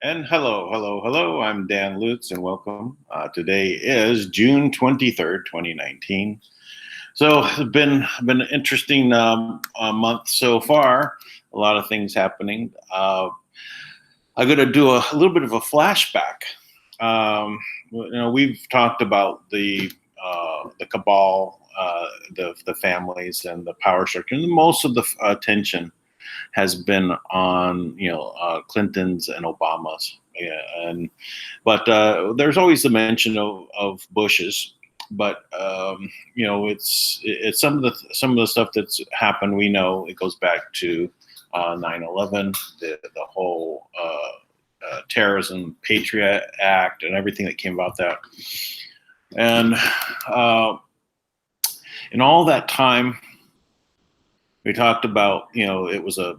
And hello. I'm Dan Lutz, and welcome. Today is June 23rd, 2019. So it's been an interesting month so far. A lot of things happening. I'm going to do a little bit of a flashback. We've talked about the cabal, the families, and the power structure. And most of the attention has been on Clinton's and Obama's, but there's always the mention of Bush's. But it's some of the stuff that's happened. We know it goes back to 9/11, the whole Terrorism Patriot Act, and everything that came about that, and in all that time. We talked about, it was a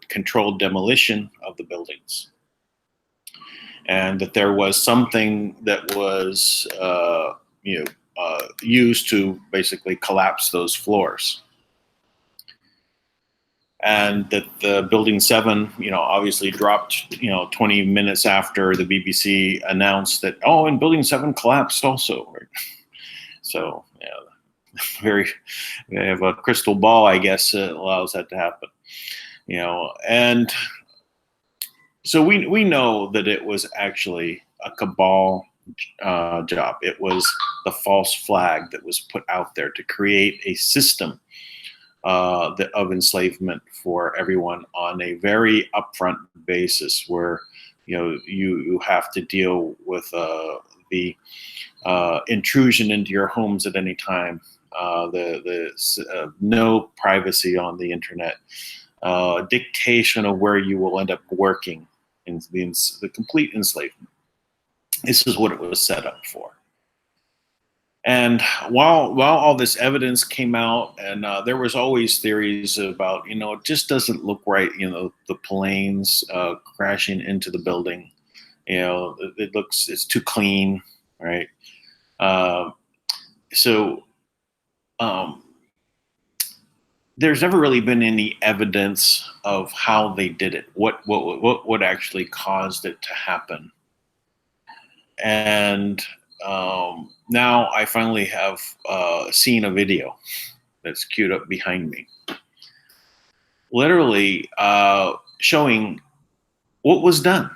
controlled demolition of the buildings, and that there was something that was, used to basically collapse those floors, and that the Building 7, obviously dropped, 20 minutes after the BBC announced that, and Building 7 collapsed also. Right? So, yeah. They have a crystal ball, I guess, allows that to happen, and so we know that it was actually a cabal job. It was the false flag that was put out there to create a system of enslavement for everyone on a very upfront basis, where you have to deal with the intrusion into your homes at any time. No privacy on the internet, dictation of where you will end up working, in the complete enslavement. This is what it was set up for. And while all this evidence came out, and there was always theories about, it just doesn't look right, the planes crashing into the building. It's too clean, right? So there's never really been any evidence of how they did it. What actually caused it to happen? And now I finally have seen a video that's queued up behind me, literally showing what was done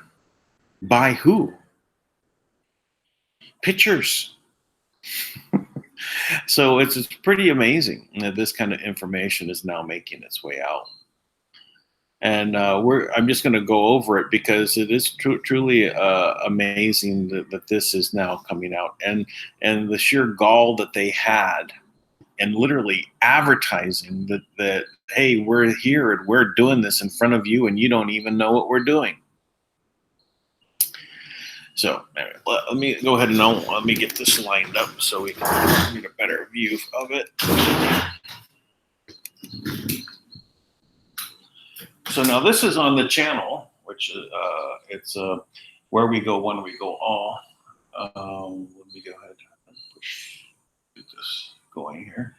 by who. Pictures. So it's pretty amazing that this kind of information is now making its way out. And I'm just going to go over it because it is truly amazing that this is now coming out, and the sheer gall that they had, and literally advertising that hey, we're here and we're doing this in front of you, and you don't even know what we're doing. So anyway, let me go ahead and let me get this lined up so we can get a better view of it. So now this is on the channel, which it's where we go when we go all. Let me go ahead and get this going here.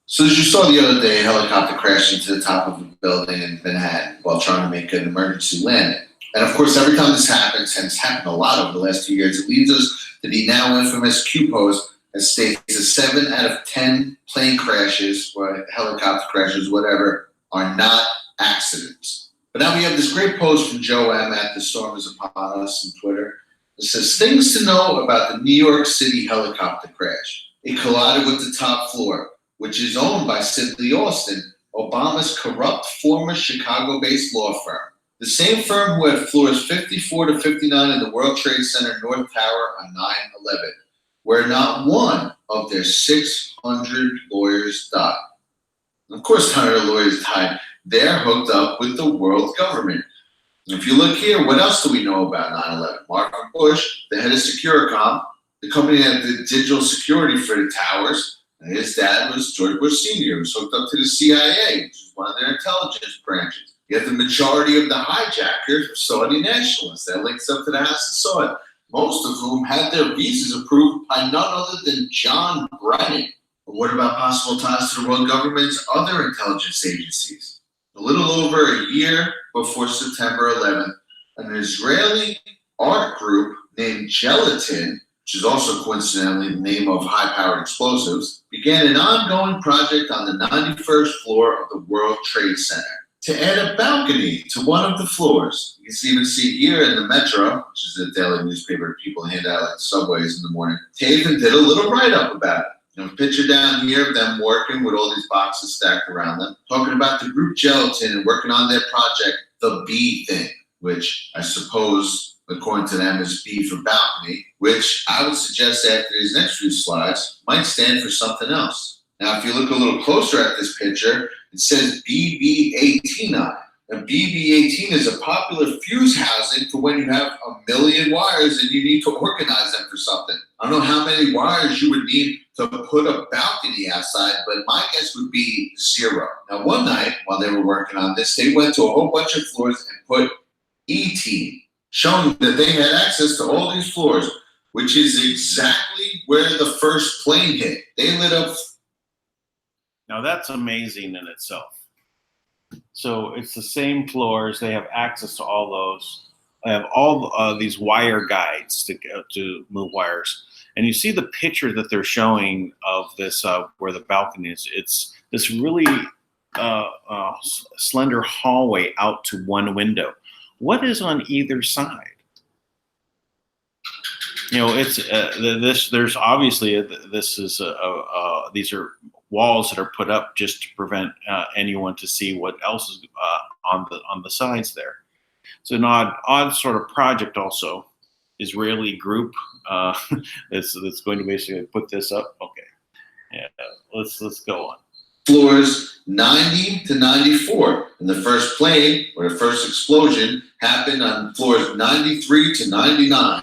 So as you saw the other day, a helicopter crashed into the top of a building in Manhattan while trying to make an emergency landing. And of course, every time this happens, and it's happened a lot over the last 2 years, it leads us to the now infamous Q post that states that 7 out of 10 plane crashes or helicopter crashes, whatever, are not accidents. But now we have this great post from Joe M. at The Storm Is Upon Us on Twitter. It says, things to know about the New York City helicopter crash. It collided with the top floor, which is owned by Sidley Austin, Obama's corrupt former Chicago-based law firm. The same firm who had floors 54 to 59 in the World Trade Center North Tower on 9/11, where not one of their 600 lawyers died. Of course, none of the lawyers died. They're hooked up with the world government. If you look here, what else do we know about 9/11? Marvin Bush, the head of Securicom, the company that did digital security for the towers, and his dad was George Bush Sr., who was hooked up to the CIA, which is one of their intelligence branches. You have the majority of the hijackers were Saudi nationalists. That links up to the House of Saud, most of whom had their visas approved by none other than John Brennan. But what about possible ties to the world government's other intelligence agencies? A little over a year before September 11th, an Israeli art group named Gelatin, which is also coincidentally the name of high-powered explosives, began an ongoing project on the 91st floor of the World Trade Center to add a balcony to one of the floors. You can even see here in the Metro, which is a daily newspaper people hand out like subways in the morning, they even did a little write-up about it. Picture down here of them working with all these boxes stacked around them, talking about the group Gelatin and working on their project, the B thing, which I suppose, according to them, is B for balcony, which I would suggest after these next few slides might stand for something else. Now, if you look a little closer at this picture, it says BB18 on it. Now, BB18 is a popular fuse housing for when you have a million wires and you need to organize them for something. I don't know how many wires you would need to put a balcony outside, but my guess would be 0. Now, one night while they were working on this, they went to a whole bunch of floors and put E-Team, showing that they had access to all these floors, which is exactly where the first plane hit. They lit up. Now that's amazing in itself. So it's the same floors. They have access to all those. They have all these wire guides to move wires. And you see the picture that they're showing of this where the balcony is. It's this really slender hallway out to one window. What is on either side? It's there's obviously this is these are walls that are put up just to prevent anyone to see what else is on the sides there. It's an odd sort of project also. Israeli group that's going to basically put this up. Okay, yeah, let's go on. Floors 90 to 94, and the first plane or the first explosion happened on floors 93 to 99.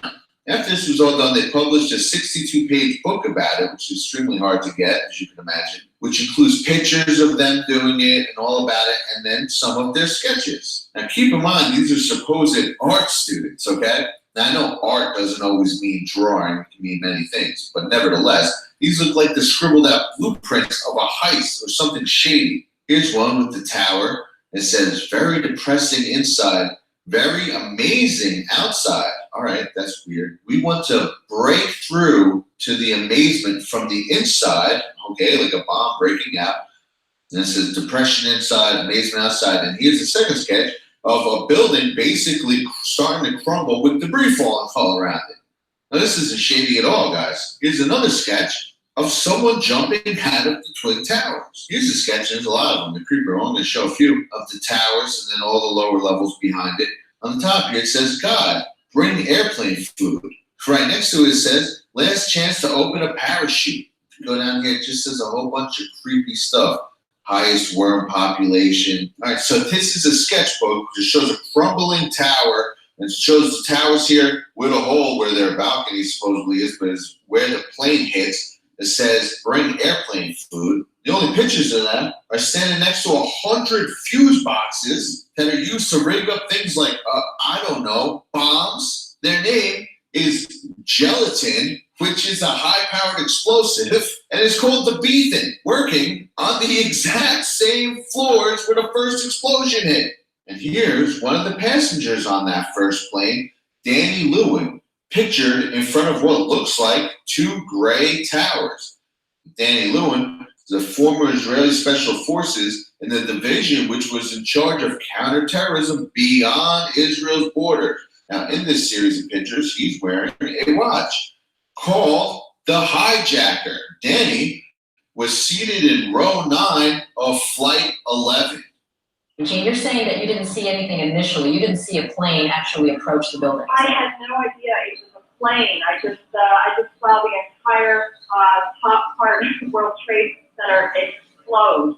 After this was all done, they published a 62-page book about it, which is extremely hard to get, as you can imagine, which includes pictures of them doing it and all about it, and then some of their sketches. Now, keep in mind, these are supposed art students, okay? Now, I know art doesn't always mean drawing. It can mean many things, but nevertheless, these look like the scribbled out blueprints of a heist or something shady. Here's one with the tower. It says, very depressing inside, very amazing outside. All right, that's weird. We want to break through to the amazement from the inside, okay, like a bomb breaking out. And it says depression inside, amazement outside. And here's the second sketch of a building basically starting to crumble with debris falling all around it. Now, this isn't shady at all, guys. Here's another sketch of someone jumping out of the Twin Towers. Here's a sketch, there's a lot of them. The creeper, I'm going to show a few of the towers and then all the lower levels behind it. On the top here, it says, God, bring airplane food. Right next to it, it says, last chance to open a parachute. If you go down here, it just says a whole bunch of creepy stuff. Highest worm population. All right, so this is a sketchbook which shows a crumbling tower. And it shows the towers here with a hole where their balcony supposedly is, but it's where the plane hits. It says, bring airplane food. The only pictures of them are standing next to 100 fuse boxes that are used to rig up things like, I don't know, bombs. Their name is gelatin, which is a high-powered explosive, and it's called the Beacon, working on the exact same floors where the first explosion hit. And here's one of the passengers on that first plane, Danny Lewin, pictured in front of what looks like two gray towers. Danny Lewin is a former Israeli Special Forces in the division which was in charge of counterterrorism beyond Israel's border. Now, in this series of pictures, he's wearing a watch called the Hijacker. Danny was seated in row 9 of Flight 11. Gene, you're saying that you didn't see anything initially. You didn't see a plane actually approach the building. I had no idea it was a plane. I just saw the entire top part of World Trade Center explode.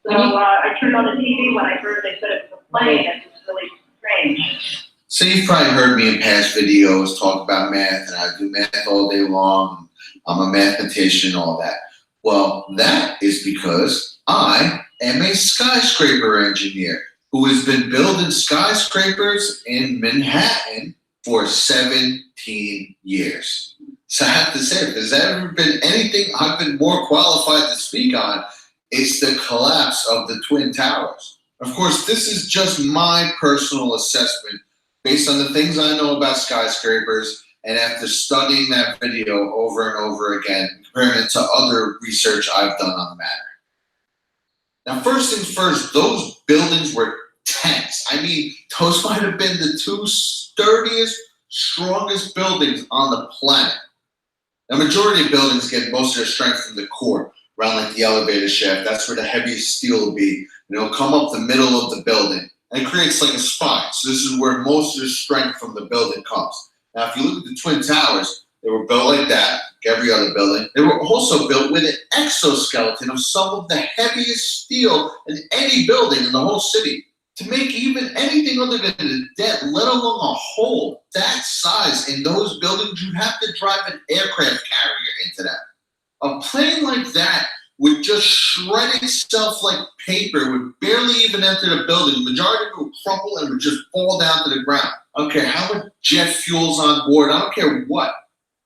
So I turned on the TV when I heard they said it was a plane. It was really strange. So you've probably heard me in past videos talk about math, and I do math all day long. I'm a mathematician, all that. Well, that is because I am a skyscraper engineer who has been building skyscrapers in Manhattan for 17 years. So I have to say, if there's ever been anything I've been more qualified to speak on, it's the collapse of the Twin Towers. Of course, this is just my personal assessment based on the things I know about skyscrapers, and after studying that video over and over again, comparing it to other research I've done on the matter. Now, first things first, those buildings were tense. I mean, those might have been the two sturdiest, strongest buildings on the planet. The majority of buildings get most of their strength from the core, around like the elevator shaft. That's where the heaviest steel will be. And it'll come up the middle of the building. And it creates like a spine. So this is where most of the strength from the building comes. Now, if you look at the Twin Towers, they were built like that, like every other building. They were also built with an exoskeleton of some of the heaviest steel in any building in the whole city. To make even anything other than a dent, let alone a hole that size in those buildings, you have to drive an aircraft carrier into them. A plane like that would just shred itself like paper, would barely even enter the building. The majority of it would crumple and would just fall down to the ground. I don't care how much jet fuel's on board. I don't care what.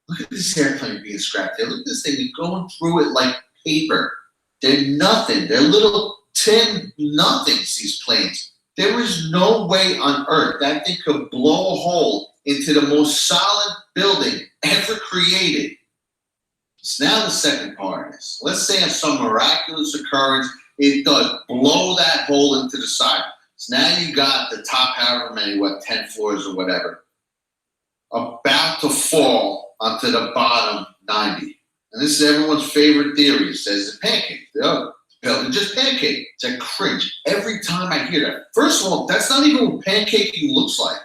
Look at this airplane being scrapped here. Look at this thing going through it like paper. They're nothing. They're little tin nothings, these planes. There is no way on earth that thing could blow a hole into the most solid building ever created. So now the second part of this. Let's say on some miraculous occurrence, it does blow that hole into the side. So now you got the top however many, 10 floors or whatever, about to fall onto the bottom 90. And this is everyone's favorite theory. It says it's a pancake. The building just pancake. It's a cringe. Every time I hear that. First of all, that's not even what pancaking looks like.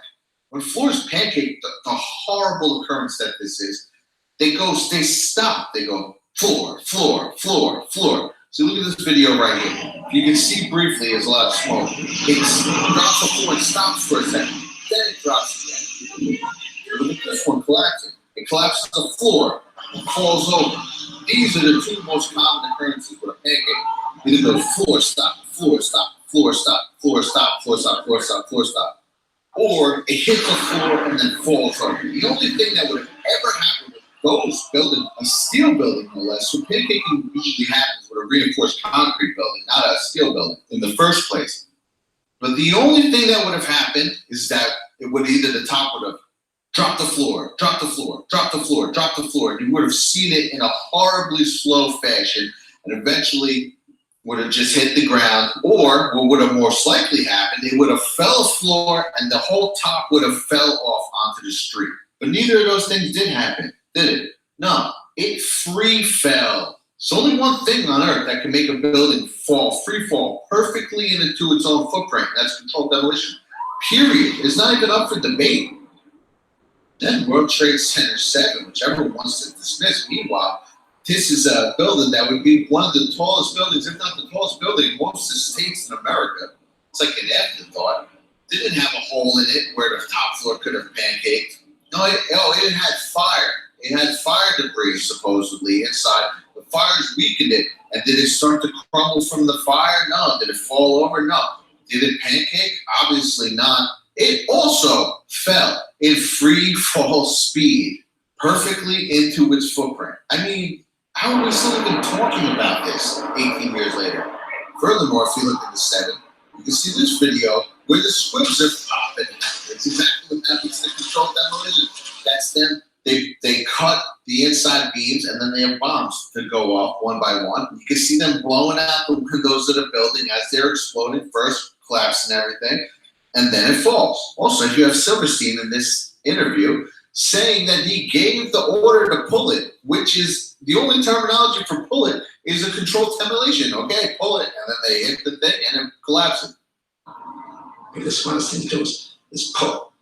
When floors pancake, the horrible occurrence that this is, they stop. They go floor, floor, floor, floor. So look at this video right here. If you can see briefly, there's a lot of smoke. It drops the floor and stops for a second. Then it drops again. Look at this one collapsing. it collapses the floor, it falls over. These are the two most common occurrences with a pancake. Either go floor stop, floor stop, floor stop, floor stop, floor stop, floor stop, floor stop. Or it hits the floor and then falls over. The only thing that would have ever happened with those building, a steel building no less, so pancaking usually happens with a reinforced concrete building, not a steel building in the first place. But the only thing that would have happened is that it would either the top would have dropped the floor, dropped the floor, dropped the floor, dropped the floor, and you would have seen it in a horribly slow fashion, and eventually would have just hit the ground, or what would have most likely happened, it would have fell floor and the whole top would have fell off onto the street. But neither of those things did happen, did it? No, it free fell. It's only one thing on earth that can make a building fall, free fall, perfectly into its own footprint, and that's controlled demolition. Period. It's not even up for debate. Then World Trade Center 7, which everyone wants to dismiss. Meanwhile, this is a building that would be one of the tallest buildings, if not the tallest building in most of the states in America. It's like an afterthought. Didn't have a hole in it where the top floor could have pancaked. No, it had fire. It had fire debris supposedly inside. The fires weakened it. And did it start to crumble from the fire? No. Did it fall over? No. Did it pancake? Obviously not. It also fell in free fall speed, perfectly into its footprint. I mean, how are we still even talking about this 18 years later? Furthermore, if you look at the 7, you can see this video where the squibs are popping. It's exactly what happens to controlled demolition. That's them. They cut the inside beams and then they have bombs that go off one by one. You can see them blowing out the windows of the building as they're exploding, first collapsing everything, and then it falls. Also, you have Silverstein in this interview saying that he gave the order to pull it, which is the only terminology for pull it is a controlled demolition. Okay, pull it, and then they hit the thing and it collapses. Because one of the things to do is pull.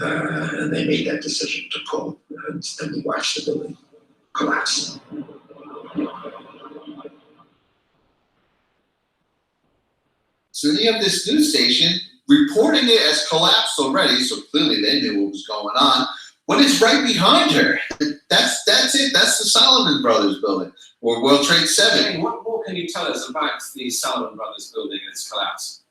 And they made that decision to pull. And then we watched the building collapse. So then you have this news station reporting it as collapsed already, so clearly they knew what was going on. When it's right behind her. That's it. That's the Solomon Brothers building, or World Trade 7. What more can you tell us about the Solomon Brothers building and its collapse?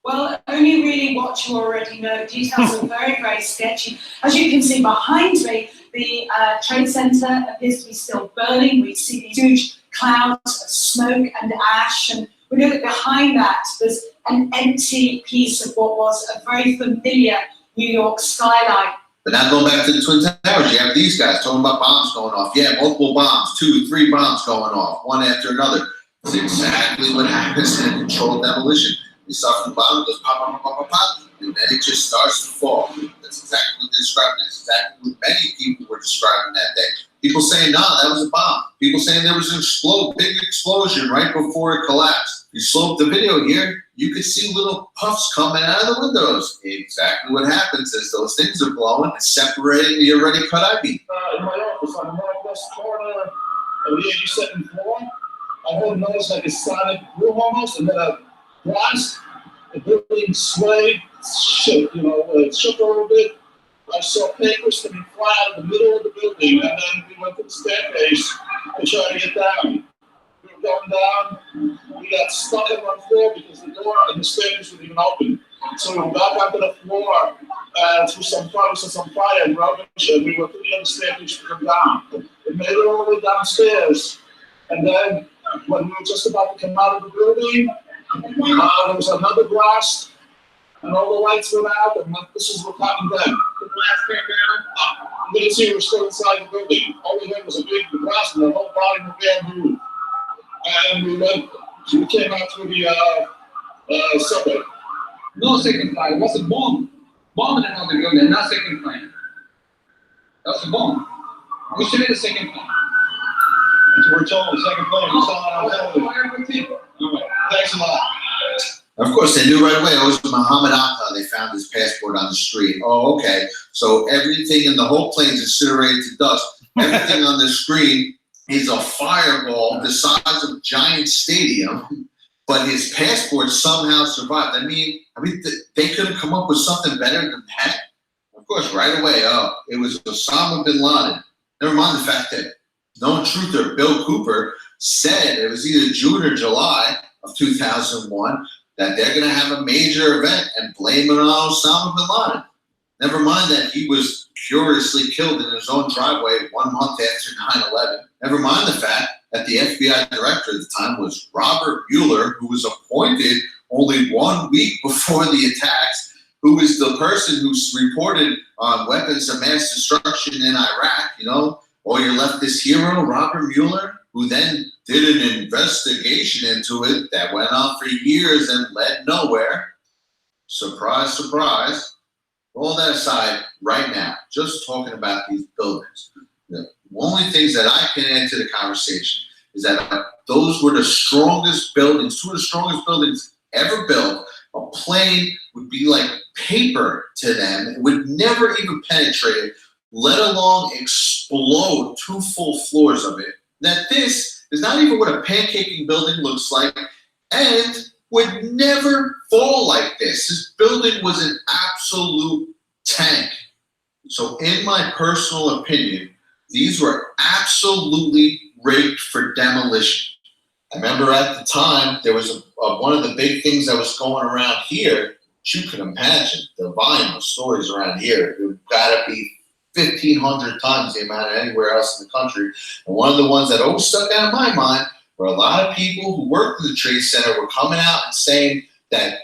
Well, only really what you already know. Details are very, very sketchy. As you can see behind me, the trade center appears to be still burning. We see these huge clouds of smoke and ash, and we know that behind that there's an empty piece of what was a very familiar New York skyline. But now going back to the Twin Towers, you have these guys talking about bombs going off. Yeah, multiple bombs, 2, 3 bombs going off, one after another. It's exactly what happens in a controlled demolition. You start from the bottom, it goes pop, pop, pop, pop, pop, and then it just starts to fall. That's exactly what they're describing. That's exactly what many people were describing that day. People saying, no, that was a bomb. People saying there was an big explosion right before it collapsed. You slow up the video here, you can see little puffs coming out of the windows. Exactly what happens is those things are blowing and separating the already cut I-beam. In my office on the northwest corner of the 82nd floor, I heard a noise like a sonic boom almost, and then a blast. The building swayed, shook, it shook a little bit. I saw papers coming fly out of the middle of the building, and then we went to the staircase to try to get down. We were going down, we got stuck on one floor because the door and the staircase were even open. So we went back onto the floor through some fire and rubbish, and we were through the other staircase to come down. It made it all the way downstairs, and then when we were just about to come out of the building, there was another blast, and all the lights went out, and this is what happened then. The blast came down. You didn't see we were still inside the building. All we had was a big blast, and the whole bottom of the bamboo. And we came out through the subway. No second flight. It was a bomb. Bomb in another building, not second plane. That was a bomb. We should have the second plane. That's what we're told, the second plane. We saw it on television. All right. Thanks a lot. Of course, they knew right away. It was Muhammad Atta. They found his passport on the street. Oh, okay. So everything in the whole plane is incinerated to dust. Everything on the screen is a fireball the size of a giant stadium, but his passport somehow survived. I mean, they couldn't come up with something better than that. Of course, right away, oh, it was Osama bin Laden. Never mind the fact that known truther Bill Cooper said it was either June or July of 2001 that they're going to have a major event and blame it on Osama bin Laden. Never mind that he was curiously killed in his own driveway 1 month after 9/11. Never mind the fact that the FBI director at the time was Robert Mueller, who was appointed only 1 week before the attacks, who is the person who reported on weapons of mass destruction in Iraq, you know, or your leftist hero, Robert Mueller, who then did an investigation into it that went on for years and led nowhere. Surprise, surprise. All that aside, right now, just talking about these buildings, the only things that I can add to the conversation is that those were the strongest buildings, two of the strongest buildings ever built. A plane would be like paper to them. It would never even penetrate it, let alone explode 2 full floors of it. That this is not even what a pancaking building looks like and would never fall like this. This building was an absolute tank. So in my personal opinion, these were absolutely rigged for demolition. I remember at the time, there was one of the big things that was going around here. You can imagine the volume of stories around here. It got to be 1,500 times the amount of anywhere else in the country. And one of the ones that always stuck out in my mind were a lot of people who worked in the Trade Center were coming out and saying that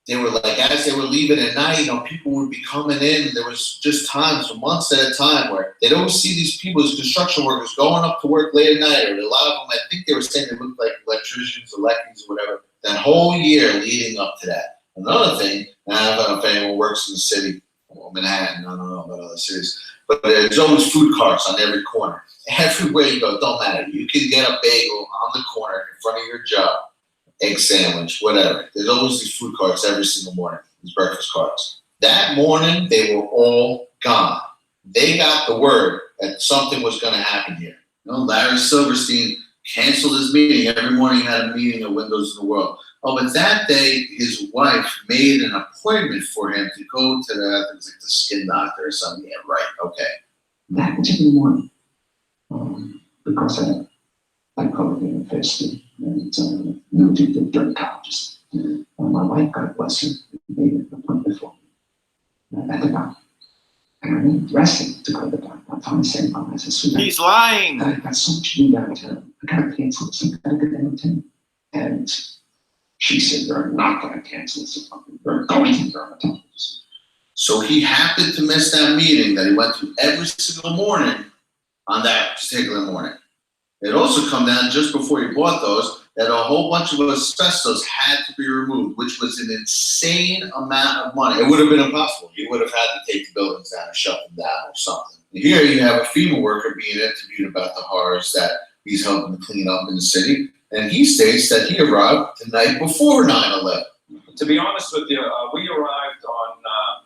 they were like, as they were leaving at night, you know, people would be coming in. And there was just times, for months at a time, where they'd always see these people as construction workers going up to work late at night. Or a lot of them, I think they were saying they looked like electricians or electricians or whatever. That whole year leading up to that. Another thing, and I don't know if anyone works in the city, or Manhattan, I don't know about other cities, but there's always food carts on every corner. Everywhere you go, don't matter. You can get a bagel on the corner in front of your job, egg sandwich, whatever. There's always these food carts every single morning, these breakfast carts. That morning, they were all gone. They got the word that something was going to happen here. You know, Larry Silverstein canceled his meeting. Every morning he had a meeting of Windows in the World. Oh, but that day, his wife made an appointment for him to go to the, I think it was like the skin doctor or something. Yeah, right, okay. That particular morning, because I covered in history and knew the dermatologist. My wife, God bless her, made an appointment for me at the doctor. And I went dressing to go to the doctor. I'm finally saying, I said, sweetheart, He's lying. I got so much to do downtown. I got to cancel this. I got to go downtown. And she said, you're not going to cancel this appointment. You're going to the dermatologist. So he happened to miss that meeting that he went to every single morning on that particular morning. It also come down just before he bought those that a whole bunch of asbestos had to be removed, which was an insane amount of money. It would have been impossible. You would have had to take the buildings down and shut them down or something. Here you have a FEMA worker being interviewed about the horrors that he's helping to clean up in the city. And he states that he arrived the night before 9/11. To be honest with you, we arrived on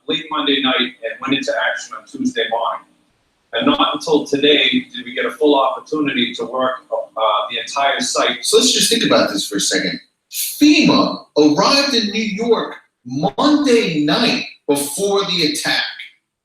late Monday night and went into action on Tuesday morning. And not until today did we get a full opportunity to work the entire site. So let's just think about this for a second. FEMA arrived in New York Monday night before the attack.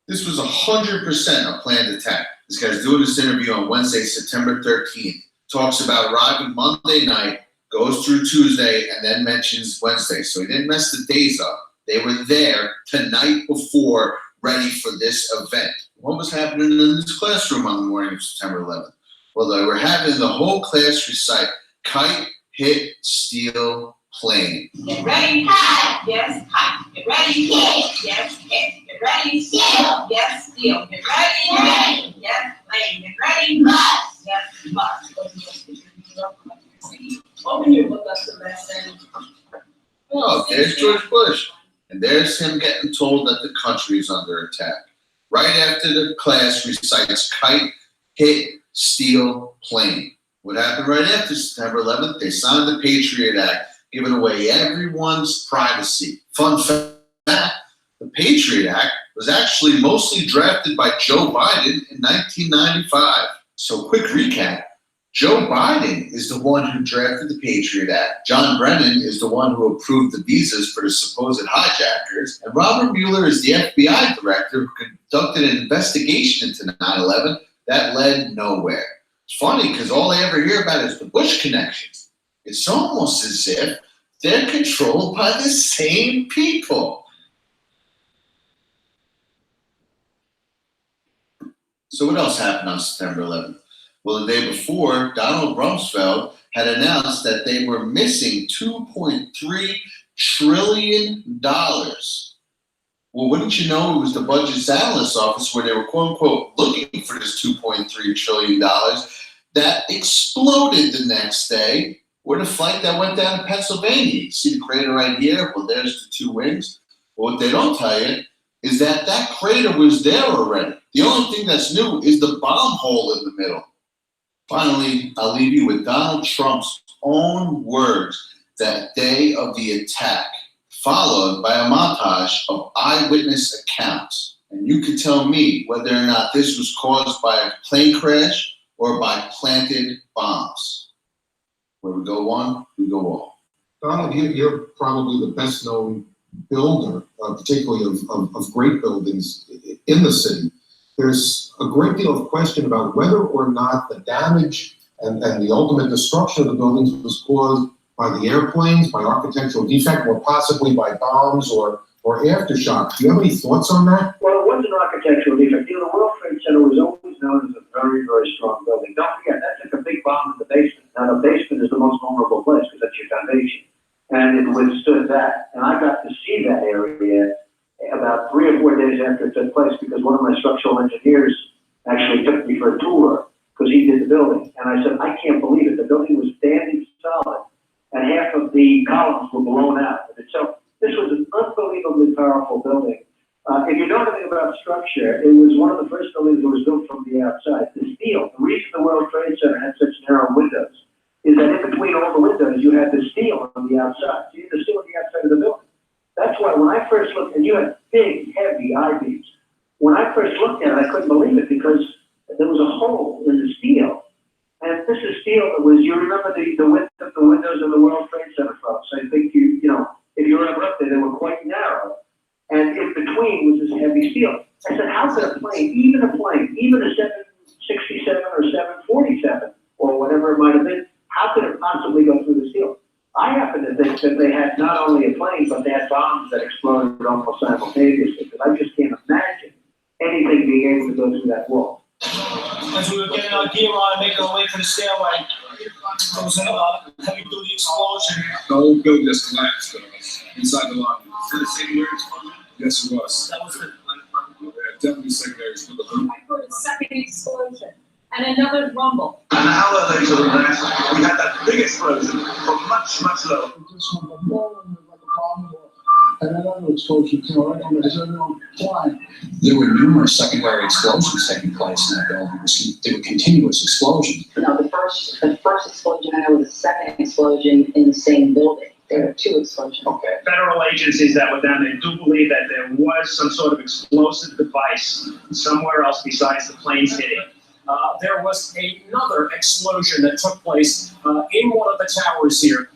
This was 100% a planned attack. This guy's doing this interview on Wednesday, September 13th. Talks about arriving Monday night, goes through Tuesday, and then mentions Wednesday. So he didn't mess the days up. They were there the night before, ready for this event. What was happening in this classroom on the morning of September 11th? Well, they were having the whole class recite kite, hit, steal, plane. Get ready, high, yes, high. Get ready, hit, yes, hit. Get ready, steal, yes, steal. Get ready, yes, plane. Get ready, bus, yes, bus. Open your book up to lesson. Oh, there's George Bush. And there's him getting told that the country is under attack. Right after the class recites kite, hit, steal, plane. What happened right after September 11th? They signed the Patriot Act, giving away everyone's privacy. Fun fact, the Patriot Act was actually mostly drafted by Joe Biden in 1995. So quick recap, Joe Biden is the one who drafted the Patriot Act. John Brennan is the one who approved the visas for the supposed hijackers. And Robert Mueller is the FBI director who conducted an investigation into 9/11 that led nowhere. It's funny because all I ever hear about is the Bush connections. It's almost as if they're controlled by the same people. So what else happened on September 11th? Well, the day before, Donald Rumsfeld had announced that they were missing $2.3 trillion. Well, wouldn't you know, it was the Budget Analyst Office where they were, quote unquote, looking for this $2.3 trillion that exploded the next day with a flight that went down to Pennsylvania. You see the crater right here? Well, there's the two wings. Well, what they don't tell you is that that crater was there already. The only thing that's new is the bomb hole in the middle. Finally, I'll leave you with Donald Trump's own words that day of the attack, followed by a montage of eyewitness accounts. And you can tell me whether or not this was caused by a plane crash or by planted bombs. Where we go one, we go all. Donald, you're probably the best known builder, particularly of great buildings in the city. There's a great deal of question about whether or not the damage and the ultimate destruction of the buildings was caused by the airplanes, by architectural defect, or possibly by bombs or aftershock. Do you have any thoughts on that? Well, it was an architectural defect. You know, the World Trade Center was always known as a very, very strong building. Don't forget, that took a big bomb in the basement. Now, the basement is the most vulnerable place because that's your foundation. And it withstood that. And I got to see that area about 3 or 4 days after it took place because one of my structural engineers actually took me for a tour because he did the building. And I said, I can't believe it. The building was standing solid and half of the columns were blown out. So this was an unbelievably powerful building. If you know anything about structure, it was one of the first buildings that was built from the outside. The steel, the reason the World Trade Center had such narrow windows is that in between all the windows, you had the steel on the outside. So you had the steel on the outside of the building. That's why when I first looked, and you had big, heavy I-beams. When I first looked at it, I couldn't believe it because there was a hole in the steel. And this is steel that was, you remember the width of the windows in the World Trade Center folks. I think you know, if you were ever up there, they were quite narrow. And in between was this heavy steel. I said, how could a plane, even a 767 or 747 or whatever it might have been, how could it possibly go through the steel? I happen to think that they had not only a plane, but they had bombs that exploded almost simultaneously, because I just can't imagine anything being able to go through that wall. As we were getting our gear on and making our way to the stairway, there was a heavy-duty explosion. The whole building just collapsed inside the lobby. Was that a secondary explosion? Yes, it was. That was the Definitely secondary explosion. I heard a second explosion and another rumble. An hour later than that, we had that big explosion from much, much lower. And another explosion came right on the flying. There were numerous secondary explosions taking place in that building. There were continuous explosions. No, the first explosion I know was the second explosion in the same building. There were 2 explosions. Okay. Federal agencies that were down there do believe that there was some sort of explosive device somewhere else besides the planes hitting. There was another explosion that took place in one of the towers here.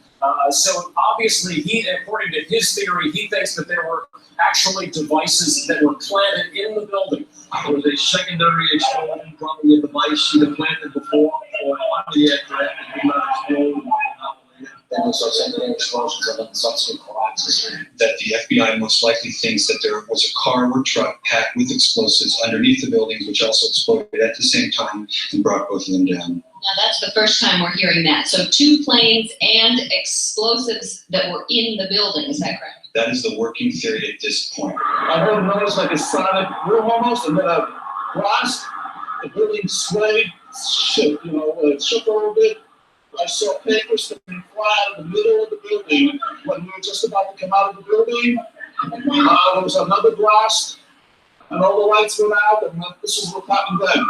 So obviously, according to his theory, he thinks that there were actually devices that were planted in the building. There was a secondary explosion, probably a device either planted before or under the aircraft that did not explode. Then also secondary explosions and then subsequent collapses. That the FBI most likely thinks that there was a car or truck packed with explosives underneath the buildings, which also exploded at the same time and brought both of them down. Now that's the first time we're hearing that. So 2 planes and explosives that were in the building, is that correct? That is the working theory at this point. I heard a noise like a sonic boom almost, and then a blast. The building swayed, shook, it shook a little bit. I saw papers fly out of the middle of the building when we were just about to come out of the building. There was another blast, and all the lights went out, and this is what happened then.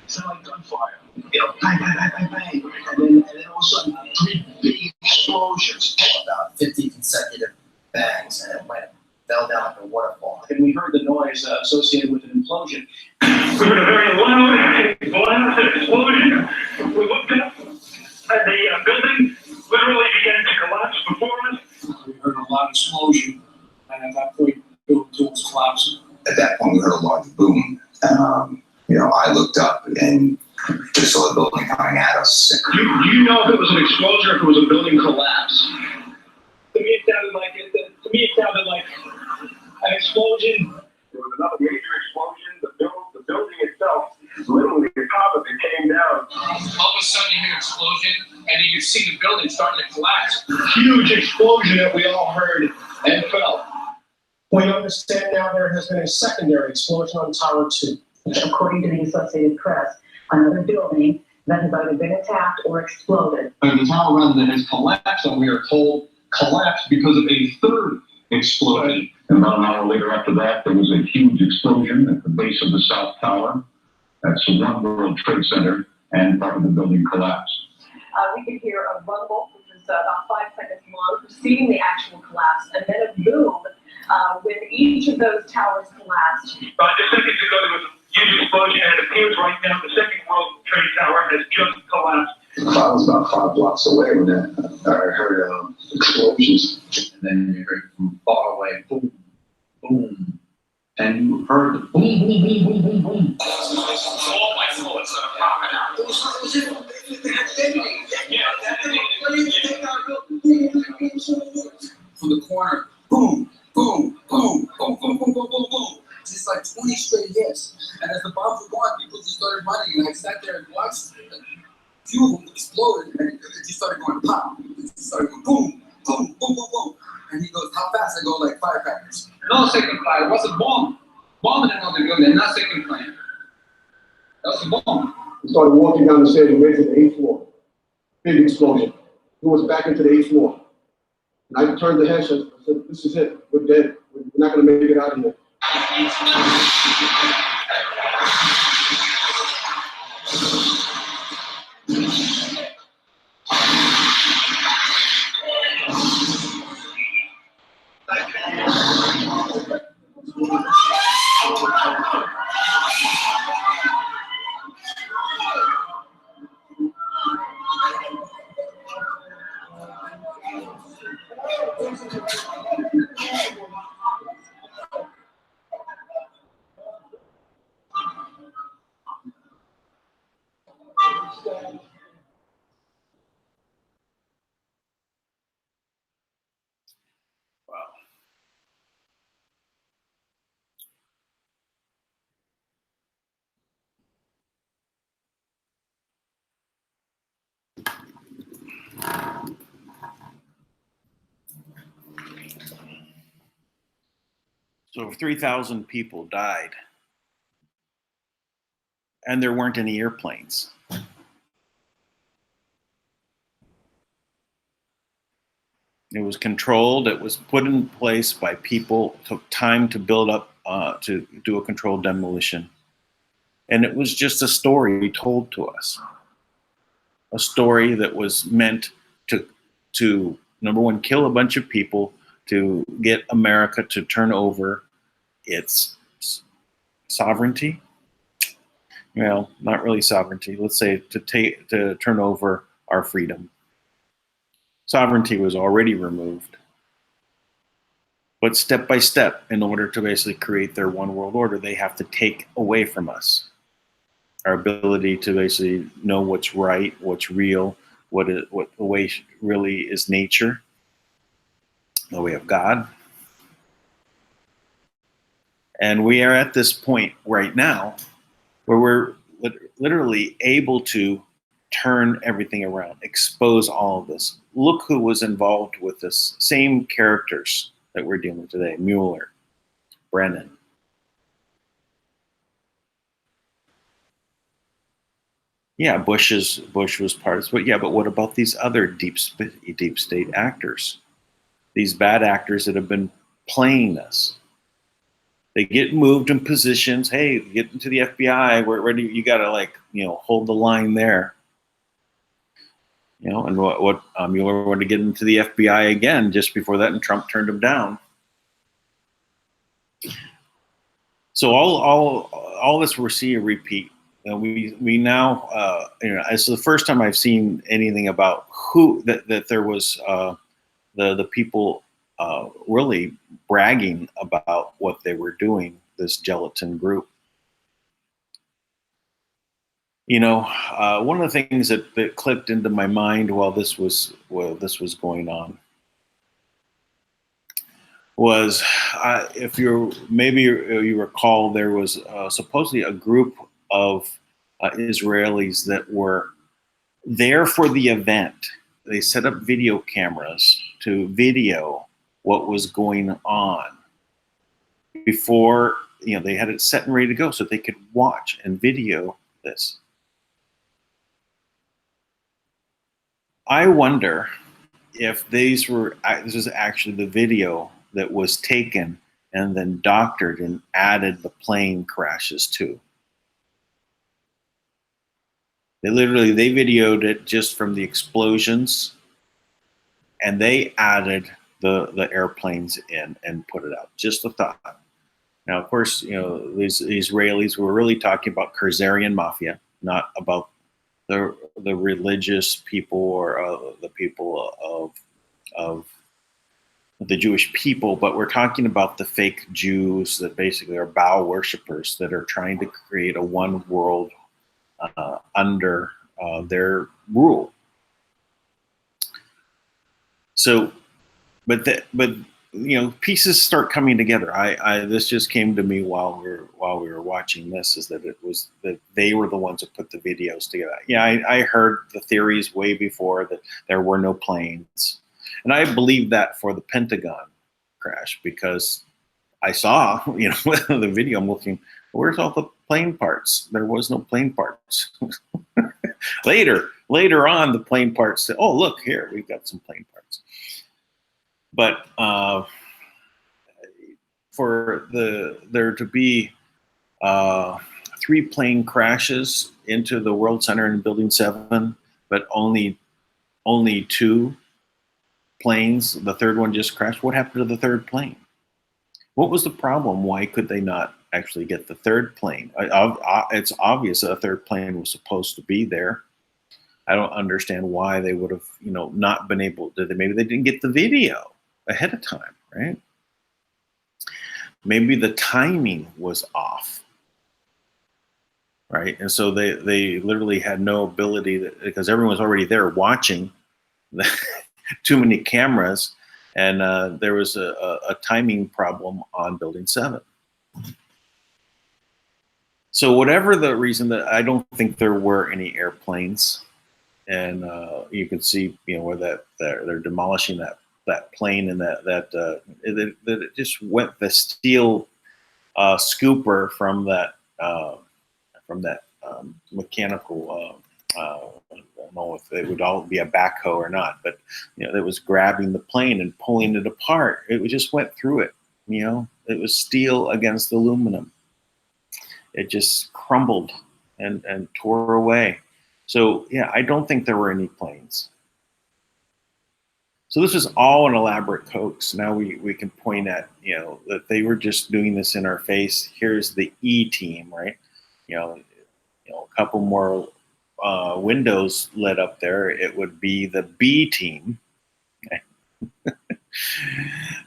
Sound like gunfire. Bang, bang, bang, bang, bang. And then all of a sudden, 3 big explosions. About 50 consecutive bangs, and it fell down like a waterfall. And we heard the noise associated with an implosion. when we heard a large boom. I looked up and just saw the building coming at us. Do you know if it was an explosion or if it was a building collapse? To me, it sounded like an explosion. There was another major explosion. The building itself, literally the top of it came down. All of a sudden you hear an explosion, and then you see the building starting to collapse. Huge explosion that we all heard and felt. We understand now there has been a secondary explosion on Tower 2. According to the Associated Press, another building that has either been attacked or exploded. The tower rather than has collapsed, and we are told collapsed because of a third explosion. And about an hour later after that, there was a huge explosion at the base of the South Tower. That's the One World Trade Center, and part of the building collapsed. We could hear a rumble, which is about 5 seconds long, preceding the actual collapse, and then a boom when each of those towers collapsed. Just seconds ago, there was a huge explosion, and it appears right now the second World Trade Tower has just collapsed. I was about 5 blocks away when I heard explosions. And then you heard from far away, boom, boom. And you heard the boom, boom, boom, boom, boom, boom. All my bullets that are popping out. From the corner, boom, boom, boom, boom, boom, boom, boom, boom, boom. Just like 20 straight hits. And as the bombs were going, people just started running, and I sat there and watched. A few of them exploded, and it just started going pop. It just started going boom, boom, boom, boom, boom. And he goes, how fast? I go, like firecrackers. No second plan. It was a bomb. Bomb in another building, not second plan. That was a bomb. We started walking down the stairs and went to the 8th floor. Big explosion. Threw us back into the 8th floor. And I turned the head, I said, this is it. We're dead. We're not going to make it out of here. So 3,000 people died, and there weren't any airplanes. It was controlled. It was put in place by people. It took time to build up, to do a controlled demolition. And it was just a story told to us. A story that was meant to number one, kill a bunch of people, to get America to turn over its sovereignty. Well, not really sovereignty. Let's say to turn over our freedom. Sovereignty was already removed. But step by step, in order to basically create their one world order, they have to take away from us our ability to basically know what's right, what's real, what the way really is nature, the way of God. And we are at this point right now where we're literally able to turn everything around, expose all of this. Look who was involved with this. Same characters that we're dealing with today: Mueller, Brennan. Yeah, Bush was part of this, but yeah, but what about these other deep state actors? These bad actors that have been playing us. They get moved in positions. Hey, get into the FBI. We're ready. You got to hold the line there. And what Mueller wanted to get into the FBI again just before that, and Trump turned him down. So all this we're seeing a repeat. We now it's the first time I've seen anything about who that there was the people really bragging about what they were doing this gelatin group. You know, one of the things that clicked into my mind while this was going on was, if you recall, there was supposedly a group of Israelis that were there for the event. They set up video cameras to video what was going on before, you know, they had it set and ready to go so they could watch and video this. I wonder if this is actually the video that was taken and then doctored and added the plane crashes to. They videoed it just from the explosions, and they added the airplanes in and put it out. Just a thought. Now, of course, you know, these Israelis were really talking about Khazarian mafia, not about the religious people or the people of the Jewish people, but we're talking about the fake Jews that basically are Baal worshippers that are trying to create a one world under their rule. So, but you know, pieces start coming together. This just came to me while we were watching this, is that it was that they were the ones that put the videos together. Yeah, I heard the theories way before that there were no planes, and I believed that for the Pentagon crash because I saw, you know, the video. I'm looking, where's all the plane parts? There was no plane parts. Later on, the plane parts said, "Oh, look here, we've got some plane parts." But for there to be 3 plane crashes into the World Center in Building 7, but only 2 planes, the third one just crashed. What happened to the third plane? What was the problem? Why could they not actually get the third plane? It's obvious that a third plane was supposed to be there. I don't understand why they would have, you know, not been able to. Maybe they didn't get the video ahead of time, right? Maybe the timing was off, right? And so they literally had no ability because everyone was already there watching. Too many cameras, and there was a timing problem on Building 7. So whatever the reason, that I don't think there were any airplanes, and you can see, you know, where they're demolishing that plane, and that it just went the steel scooper from that mechanical. I don't know if it would all be a backhoe or not, but you know, it was grabbing the plane and pulling it apart. It just went through it. You know, it was steel against aluminum. It just crumbled and tore away. So yeah, I don't think there were any planes. So this is all an elaborate hoax. Now we can point at, you know, that they were just doing this in our face. Here's the E team, right? You know, a couple more windows lit up there, it would be the B team. Okay.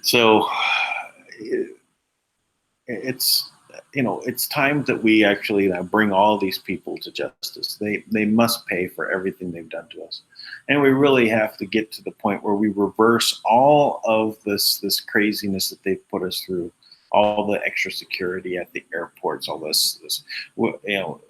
So it's, you know, it's time that we actually bring all these people to justice. They must pay for everything they've done to us, and we really have to get to the point where we reverse all of this craziness that they've put us through. All the extra security at the airports, all this, you know,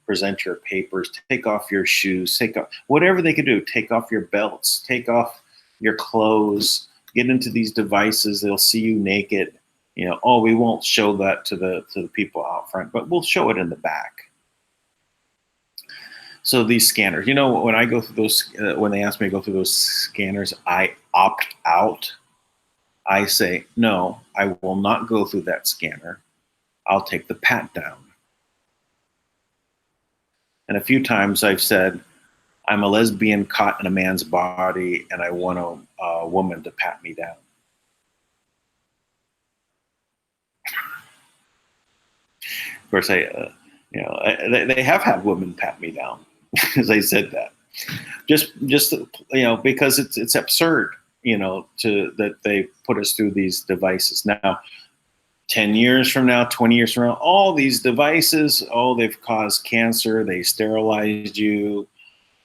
present your papers, take off your shoes, take off whatever they could do, take off your belts, take off your clothes, get into these devices. They'll see you naked. You know, oh, we won't show that to the people out front, but we'll show it in the back. So these scanners, you know, when I go through those, when they ask me to go through those scanners, I opt out. I say, no, I will not go through that scanner. I'll take the pat down. And a few times I've said, I'm a lesbian caught in a man's body, and I want a woman to pat me down. Of course, you know, they have had women pat me down, because I said that. Just you know, because it's absurd, you know, that they put us through these devices. Now, 10 years from now, 20 years from now, all these devices, oh, they've caused cancer, they sterilized you.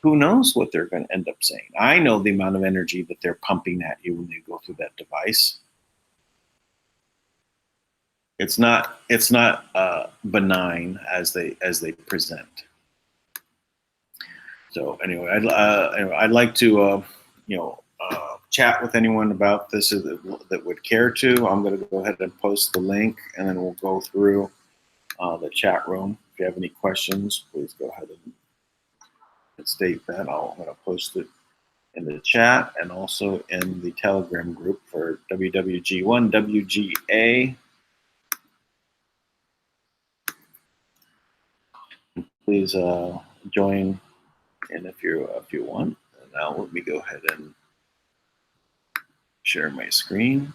Who knows what they're going to end up saying? I know the amount of energy that they're pumping at you when they go through that device. It's not benign as they present. So anyway, I'd like to chat with anyone about this that would care to. I'm going to go ahead and post the link, and then we'll go through the chat room. If you have any questions, please go ahead and state that. I'm going to post it in the chat and also in the Telegram group for WWG1 WGA. Please join in if you want. And now let me go ahead and share my screen.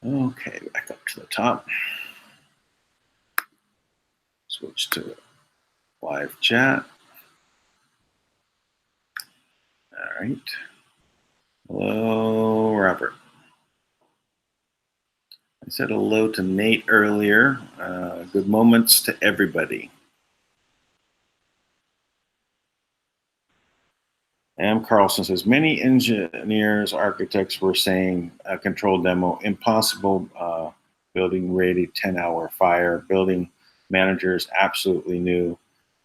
Okay, back up to the top. Switch to live chat. All right. Hello, Robert. I said hello to Nate earlier. Good moments to everybody. M. Carlson says, many engineers, architects were saying a controlled demo, impossible, building ready, 10-hour fire. Building managers absolutely knew.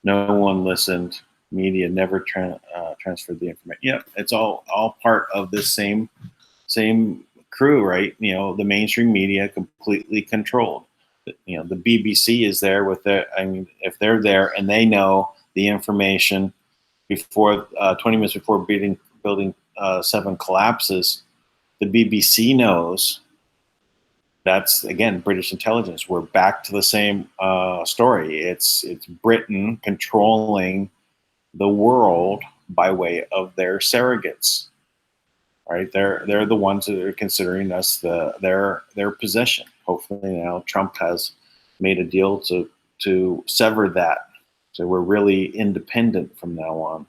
No one listened. Media never transferred the information. Yep, it's all part of this same crew, right? You know, the mainstream media completely controlled. You know, the BBC is there with their, I mean, if they're there and they know the information before 20 minutes before building 7 collapses, the BBC knows. That's, again, British intelligence. We're back to the same story. It's Britain controlling the world by way of their surrogates. Right? They're the ones that are considering us their possession. Hopefully now Trump has made a deal to sever that. So we're really independent from now on.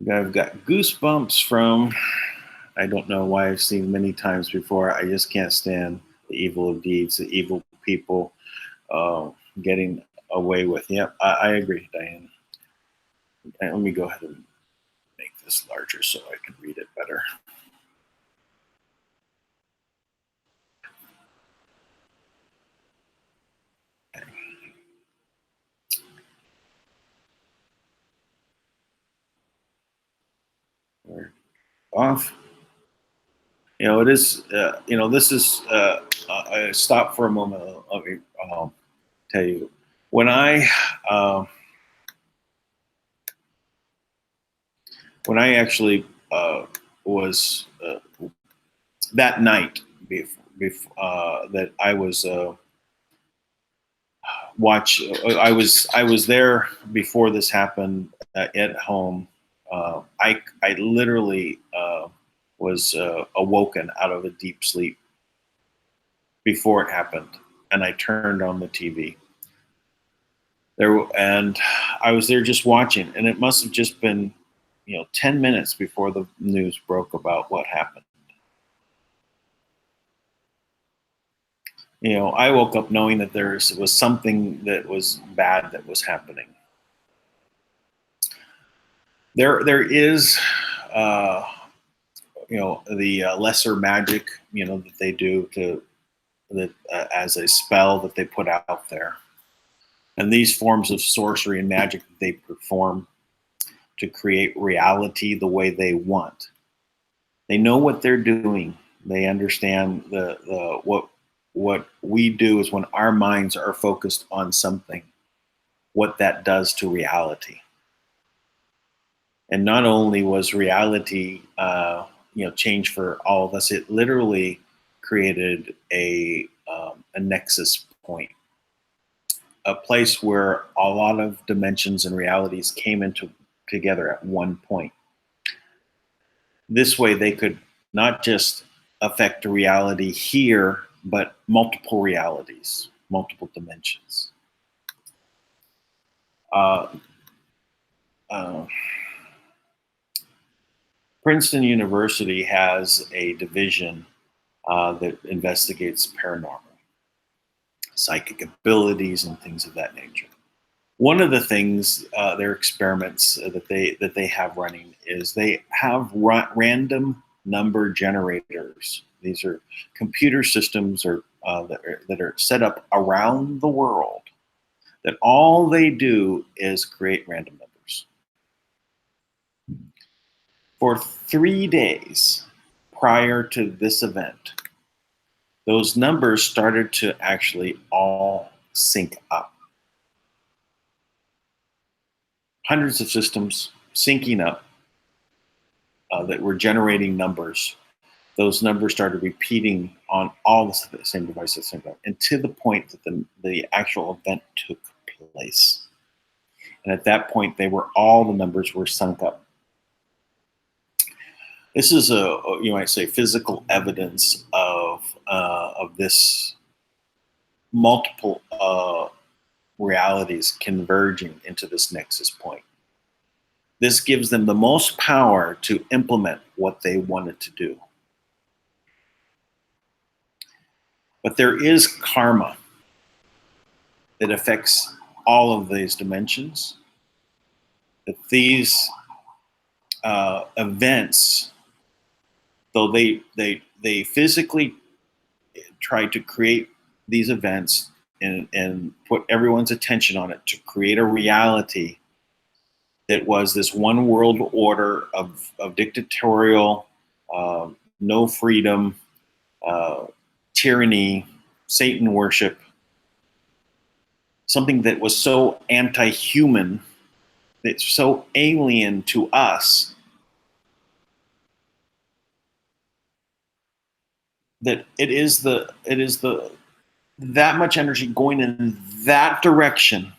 I've got goosebumps from, I don't know why I've seen many times before. I just can't stand the evil of deeds, the evil people getting away with. Yep, I agree, Diane. And let me go ahead and make this larger so I can read it better. We're off. You know, it is, you know, this is, I stop for a moment. Let me tell you, when I actually was, that night before that I was, I was there before this happened at home. I literally was awoken out of a deep sleep before it happened, and I turned on the TV. And I was there just watching, and it must have just been, 10 minutes before the news broke about what happened. I woke up knowing that there was something that was bad that was happening. There is, the lesser magic, that they do as a spell that they put out there. And these forms of sorcery and magic that they perform to create reality the way they want. They know what they're doing. They understand what we do is when our minds are focused on something, what that does to reality. And not only was reality, changed for all of us, it literally created a nexus point, a place where a lot of dimensions and realities came together at one point. This way they could not just affect reality here, but multiple realities, multiple dimensions. Princeton University has a division that investigates paranormal, psychic abilities, and things of that nature. One of the things, their experiments that they have running is they have random number generators. These are computer systems that are set up around the world, that all they do is create random numbers. For 3 days prior to this event, those numbers started to actually all sync up. Hundreds of systems syncing up that were generating numbers. Those numbers started repeating on all the same devices, and to the point that the actual event took place. And at that point, all the numbers were sunk up. This is you might say, physical evidence of this multiple realities converging into this nexus point. This gives them the most power to implement what they wanted to do. But there is karma that affects all of these dimensions. That these events, though they physically tried to create these events and put everyone's attention on it to create a reality that was this one world order of dictatorial, no freedom, tyranny, Satan worship, something that was so anti-human, that's so alien to us, that it is that much energy going in that direction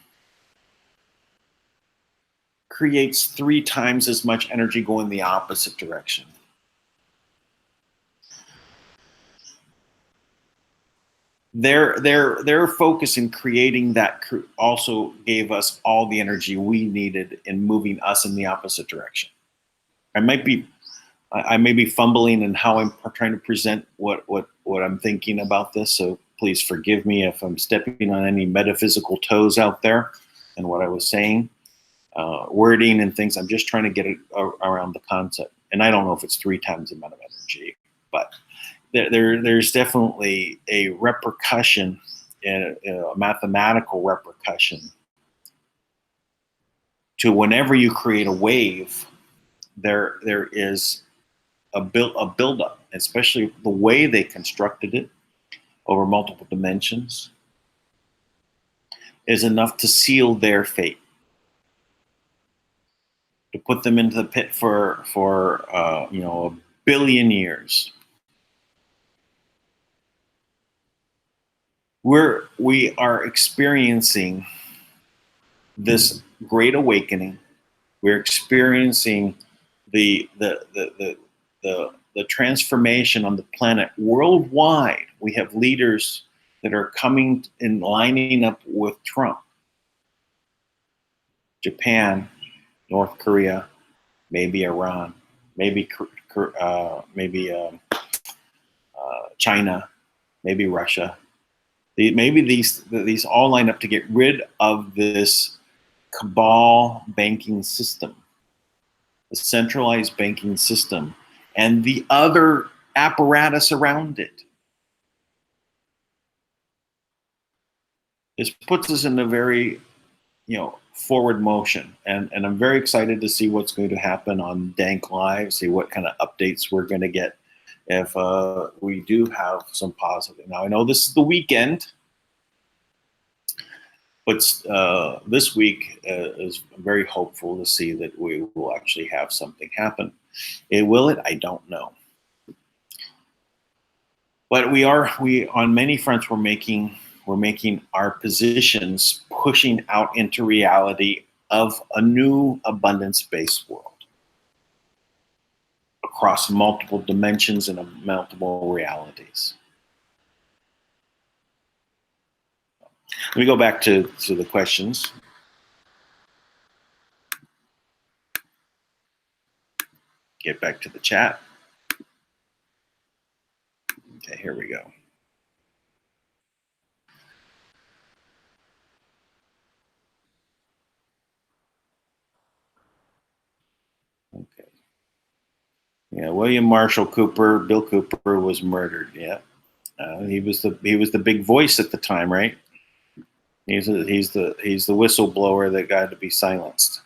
creates 3 times as much energy going the opposite direction. Their focus in creating that also gave us all the energy we needed in moving us in the opposite direction. I may be fumbling in how I'm trying to present what I'm thinking about this, so please forgive me if I'm stepping on any metaphysical toes out there and what I was saying. Wording and things, I'm just trying to get it around the concept. And I don't know if it's 3 times the amount of energy, but there's definitely a repercussion, a mathematical repercussion to whenever you create a wave, there is a buildup, especially the way they constructed it over multiple dimensions, is enough to seal their fate, to put them into the pit for a billion years. We are experiencing this great awakening. We're experiencing the transformation on the planet worldwide. We have leaders that are coming and lining up with Trump. Japan, North Korea, maybe Iran, maybe China, maybe Russia. Maybe these all line up to get rid of this cabal banking system, the centralized banking system, and the other apparatus around it. This puts us in a very, forward motion, and I'm very excited to see what's going to happen on Dank Live, see what kind of updates we're going to get if we do have some positive. Now, I know this is the weekend, but this week is very hopeful to see that we will actually have something happen. Will it? I don't know. But we on many fronts, we're making our positions pushing out into reality of a new abundance-based world across multiple dimensions and multiple realities. Let me go back to the questions. Get back to the chat. Okay, here we go. Okay. Yeah, William Marshall Cooper, Bill Cooper was murdered. Yeah, he was the big voice at the time, right? He's the whistleblower that got to be silenced.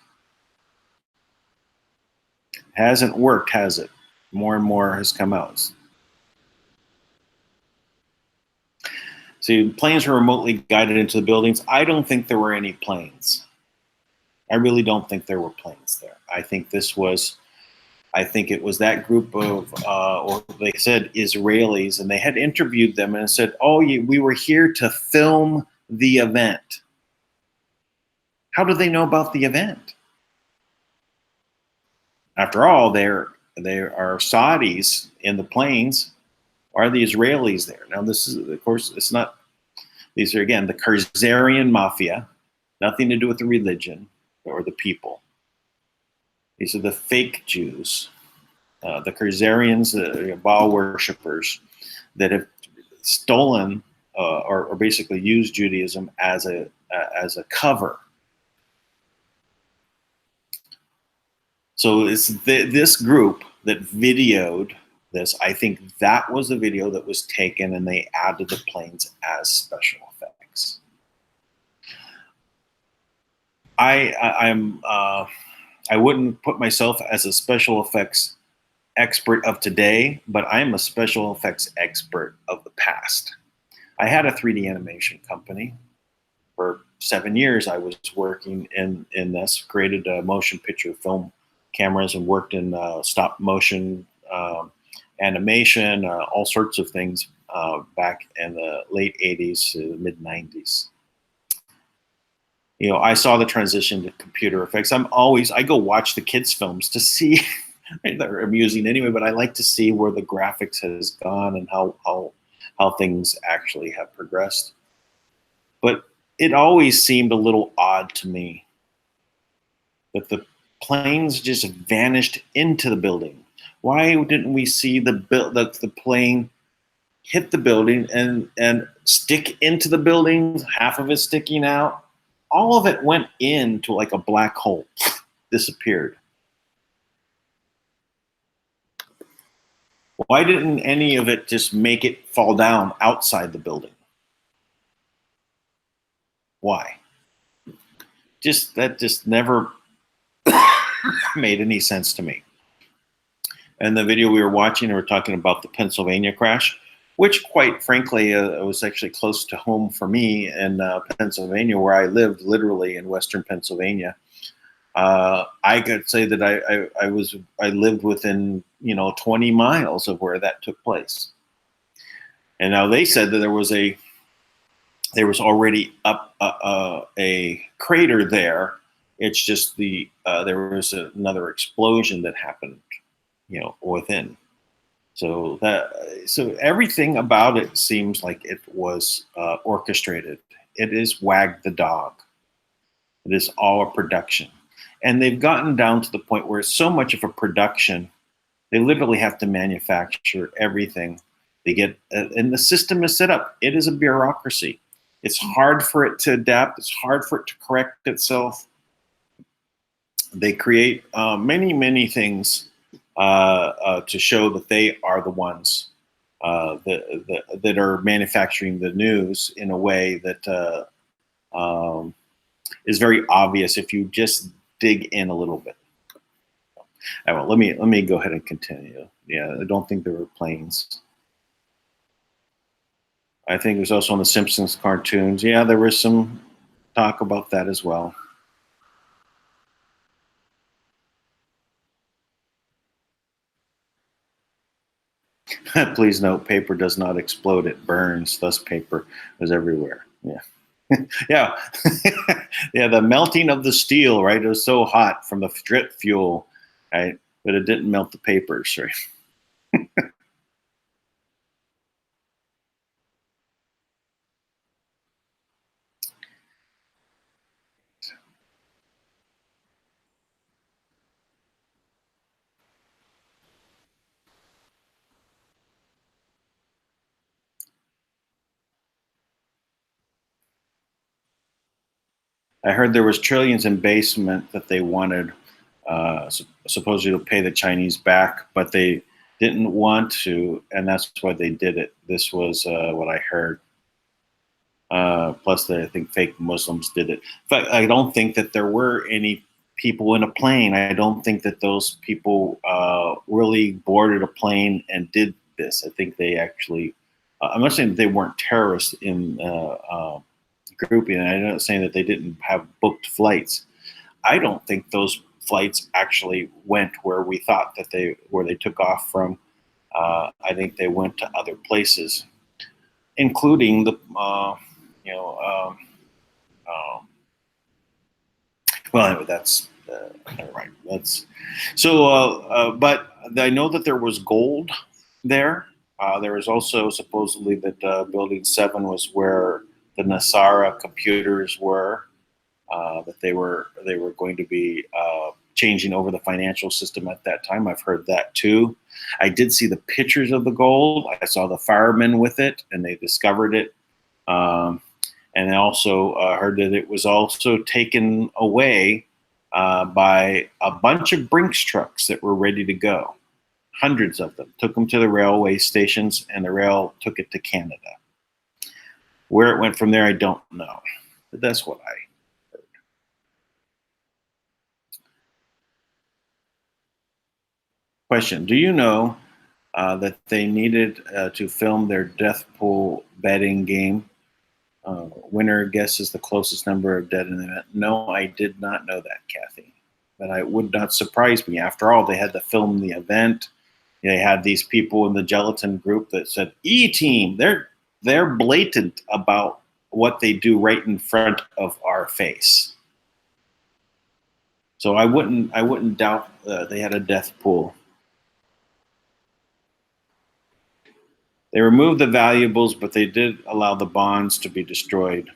Hasn't worked, has it? More and more has come out. See, planes were remotely guided into the buildings. I don't think there were any planes. I really don't think there were planes there. I think it was that group of, or they said Israelis, and they had interviewed them and said, oh, we were here to film the event. How do they know about the event? After all, there are Saudis in the planes. Are the Israelis there? Now, this is, of course, it's not, these are, again, the Khazarian mafia, nothing to do with the religion or the people. These are the fake Jews, the Khazarians, the Baal worshippers that have stolen or basically used Judaism as a cover. So it's this group that videoed this. I think that was the video that was taken, and they added the planes as special effects. I wouldn't put myself as a special effects expert of today, but I'm a special effects expert of the past. I had a 3D animation company. For 7 years, I was working in this, created a motion picture film cameras and worked in stop motion animation, all sorts of things back in the late 80s to the mid 90s. You know, I saw the transition to computer effects. I go watch the kids' films to see, they're amusing anyway, but I like to see where the graphics has gone and how things actually have progressed. But it always seemed a little odd to me that the planes just vanished into the building. Why didn't we see the plane hit the building and stick into the building, half of it sticking out? All of it went into like a black hole, disappeared. Why didn't any of it just make it fall down outside the building? Why? That just never made any sense to me. And the video we were watching, we were talking about the Pennsylvania crash, which quite frankly was actually close to home for me in Pennsylvania, where I lived literally in Western Pennsylvania. I could say that I lived within 20 miles of where that took place. And now they said that there was already up a crater there. It's just there was another explosion that happened, within. So everything about it seems like it was orchestrated. It is Wag the Dog. It is all a production. And they've gotten down to the point where it's so much of a production, they literally have to manufacture everything. They get, and the system is set up. It is a bureaucracy. It's hard for it to adapt. It's hard for it to correct itself. They create many, many things to show that they are the ones that are manufacturing the news in a way that is very obvious if you just dig in a little bit. Well, let me go ahead and continue. Yeah, I don't think there were planes. I think there's also on the Simpsons cartoons. Yeah, there was some talk about that as well. Please note, paper does not explode, it burns, thus paper was everywhere. Yeah. Yeah. Yeah, the melting of the steel, right? It was so hot from the jet fuel, right? but it didn't melt the papers, right? I heard there was trillions in basement that they wanted supposedly to pay the Chinese back, but they didn't want to, and that's why they did it. This was what I heard. Plus, I think fake Muslims did it. In fact, I don't think that there were any people in a plane. I don't think that those people really boarded a plane and did this. I think they actually, I'm not saying that they weren't terrorists in grouping, and I'm not saying that they didn't have booked flights. I don't think those flights actually went where we thought that where they took off from. I think they went to other places, including the, well, anyway, that's never mind. That's so. But I know that there was gold there. There was also supposedly that Building 7 was where the Nasara computers were. That they were going to be changing over the financial system at that time. I've heard that too. I did see the pictures of the gold. I saw the firemen with it, and they discovered it. And I also heard that it was also taken away by a bunch of Brinks trucks that were ready to go. Hundreds of them. Took them to the railway stations, and the rail took it to Canada. Where it went from there, I don't know. But that's what I heard. Question. Do you know that they needed to film their death pool betting game? Winner guesses the closest number of dead in the event. No, I did not know that, Kathy. But it would not surprise me. After all, they had to film the event. They had these people in the gelatin group that said, E-team, they're blatant about what they do right in front of our face. So I wouldn't doubt they had a death pool. They removed the valuables, but they did allow the bonds to be destroyed.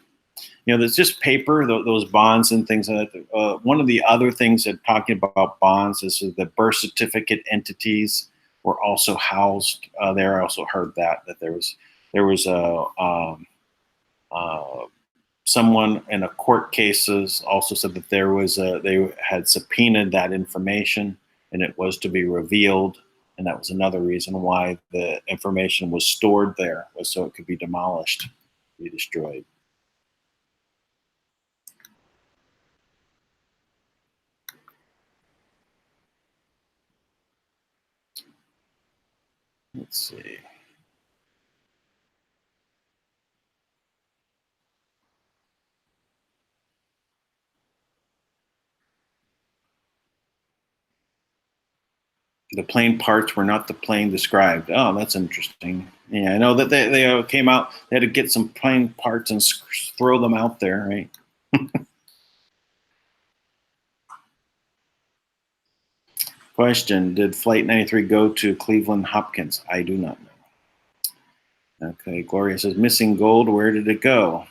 You know, there's just paper, those bonds and things like that. One of the other things that talking about bonds is the birth certificate entities were also housed there. I also heard that there was someone in a court cases also said that there was they had subpoenaed that information and it was to be revealed. And that was another reason why the information was stored there, was so it could be demolished, be destroyed. Let's see. The plane parts were not the plane described. Oh, that's interesting. Yeah, I know that they came out, they had to get some plane parts and throw them out there, right? Question, did Flight 93 go to Cleveland Hopkins? I do not know. Okay, Gloria says, missing gold, where did it go?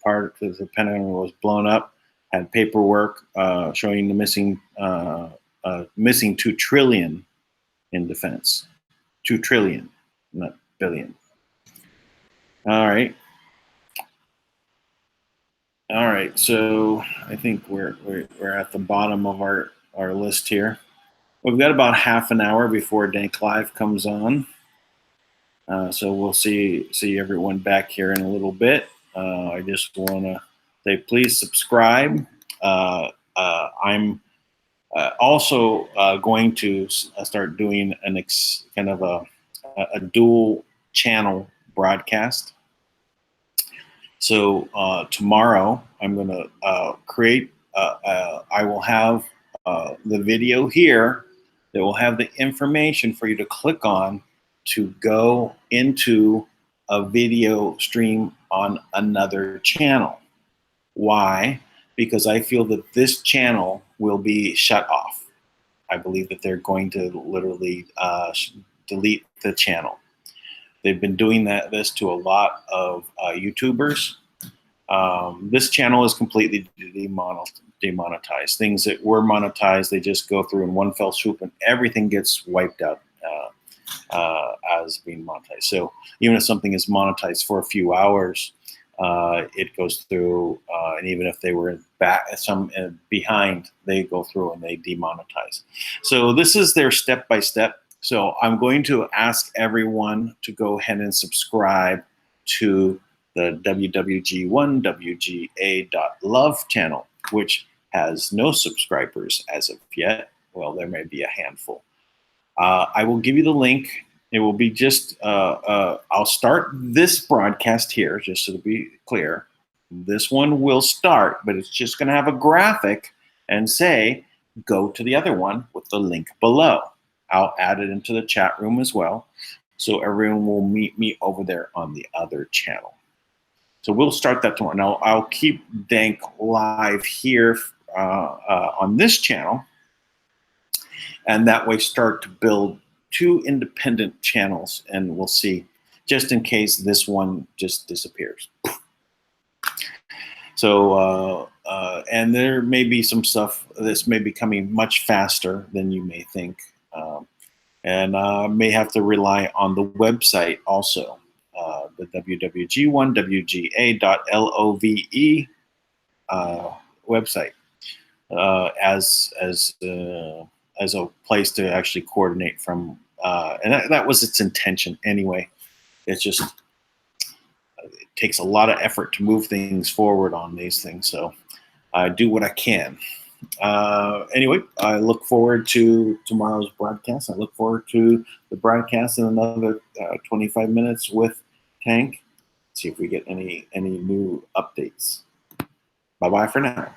Part of the Pentagon was blown up, had paperwork showing the missing 2 trillion in defense. 2 trillion, not billion. All right. All right, so I think we're at the bottom of our list here. We've got about half an hour before Dank Live comes on. So we'll see everyone back here in a little bit. I just want to say, please subscribe. I'm also going to start doing kind of a dual channel broadcast. So tomorrow I'm going to create. I will have the video here that will have the information for you to click on to go into a video stream on another channel. Why? Because I feel that this channel will be shut off. I believe that they're going to literally delete the channel. They've been doing this to a lot of YouTubers. This channel is completely demonetized. Things that were monetized, they just go through in one fell swoop, and everything gets wiped out as being monetized. So even if something is monetized for a few hours, it goes through, and even if they were behind, they go through and they demonetize. So this is their step-by-step. So I'm going to ask everyone to go ahead and subscribe to the wwg1wga.love channel, which has no subscribers as of yet. Well, there may be a handful. I will give you the link. It will be just, I'll start this broadcast here, just so to be clear. This one will start, but it's just going to have a graphic and say, go to the other one with the link below. I'll add it into the chat room as well, so everyone will meet me over there on the other channel. So we'll start that tomorrow. Now, I'll keep Dank live here on this channel, and that way start to build 2 independent channels, and we'll see, just in case this one just disappears. So, and there may be some stuff that's may be coming much faster than you may think. And may have to rely on the website also, the wwg1wga.love website as a place to actually coordinate from, and that was its intention anyway. It's just, it takes a lot of effort to move things forward on these things, so I do what I can. Anyway, I look forward to tomorrow's broadcast. I look forward to the broadcast in another 25 minutes with Tank. See if we get any new updates. Bye-bye for now.